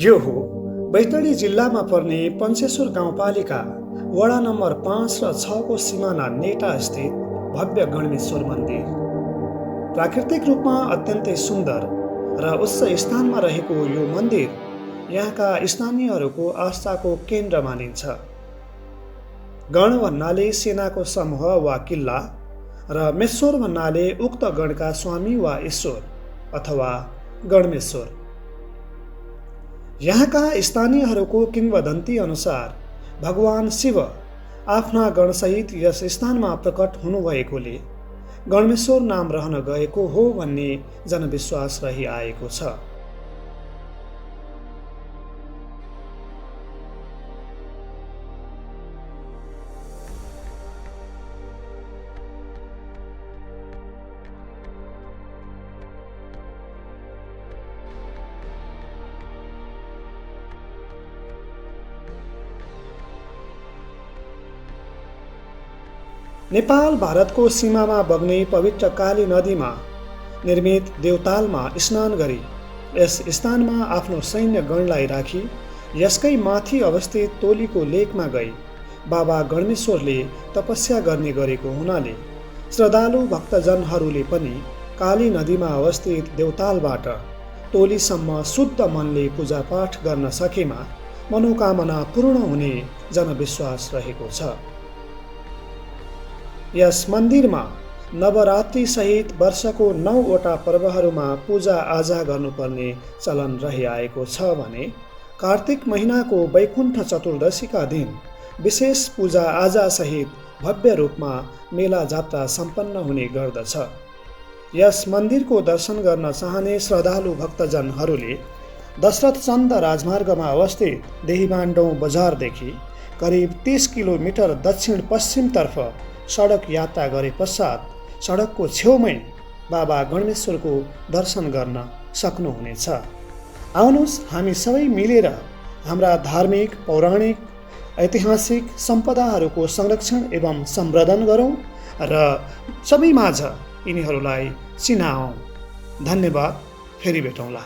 यो हो बैतडी जिल्लामा पर्ने पञ्चेश्वर गाउँपालिका वडा नम्बर 5 र 6 को सिमाना नेटा स्थित भव्य गणेश्वर मन्दिर। प्राकृतिक रूपमा अत्यन्तै सुन्दर र उच्च स्थानमा रहेको यो मन्दिर यहाँका स्थानीयहरूको आस्थाको केन्द्र मानिन्छ। गण भन्नाले सेनाको समूह वा किल्ला र मेश्वर भन्नाले उक्त गणका स्वामी वा ईश्वर अथवा गणमेश्वर। यहाँका स्थानीयहरूको किंवदन्ती अनुसार भगवान शिव आफ्ना गणसहित यस स्थानमा प्रकट हुनुभएकोले गणमेश्वर नाम रहन गएको हो भन्ने जनविश्वास रहिआएको छ। नेपाल भारतको सीमामा बग्ने पवित्र काली नदीमा निर्मित देवतालमा स्नान गरी यस स्थानमा आफ्नो सैन्य गणलाई राखी यसकै माथि अवस्थित तोलीको लेकमा गई बाबा गणेश्वरले तपस्या गर्ने गरेको हुनाले श्रद्धालु भक्तजनहरूले पनि काली नदीमा अवस्थित देवतालबाट तोलीसम्म शुद्ध मनले पूजापाठ गर्न सकेमा मनोकामना पूर्ण हुने जनविश्वास रहेको छ। यस मन्दिरमा नवरात्रि सहित वर्षको 9 वटा पर्वहरूमा पूजा आजा गर्नुपर्ने चलन रहिआएको छ भने कार्तिक महिनाको वैकुण्ठ चतुर्दशीका दिन विशेष पूजा आजा सहित भव्य रूपमा मेला जात्रा सम्पन्न हुने गर्दछ। यस मन्दिरको दर्शन गर्न चाहने श्रद्धालु भक्तजनहरूले दशरथ चन्द राजमार्गमा अवस्थित देहीबान्डौँ बजारदेखि करिब 30 किलोमिटर दक्षिण पश्चिमतर्फ सडक यात्रा गरे पश्चात सडकको छेउमै बाबा गणेश्वरको दर्शन गर्न सक्नुहुनेछ। आउनुहोस् हामी सबै मिलेर हाम्रा धार्मिक, पौराणिक, ऐतिहासिक सम्पदाहरूको संरक्षण एवं सम्वर्धन गरौँ र सबैमाझ यिनीहरूलाई चिनाऔँ। धन्यवाद। फेरि भेटौँला।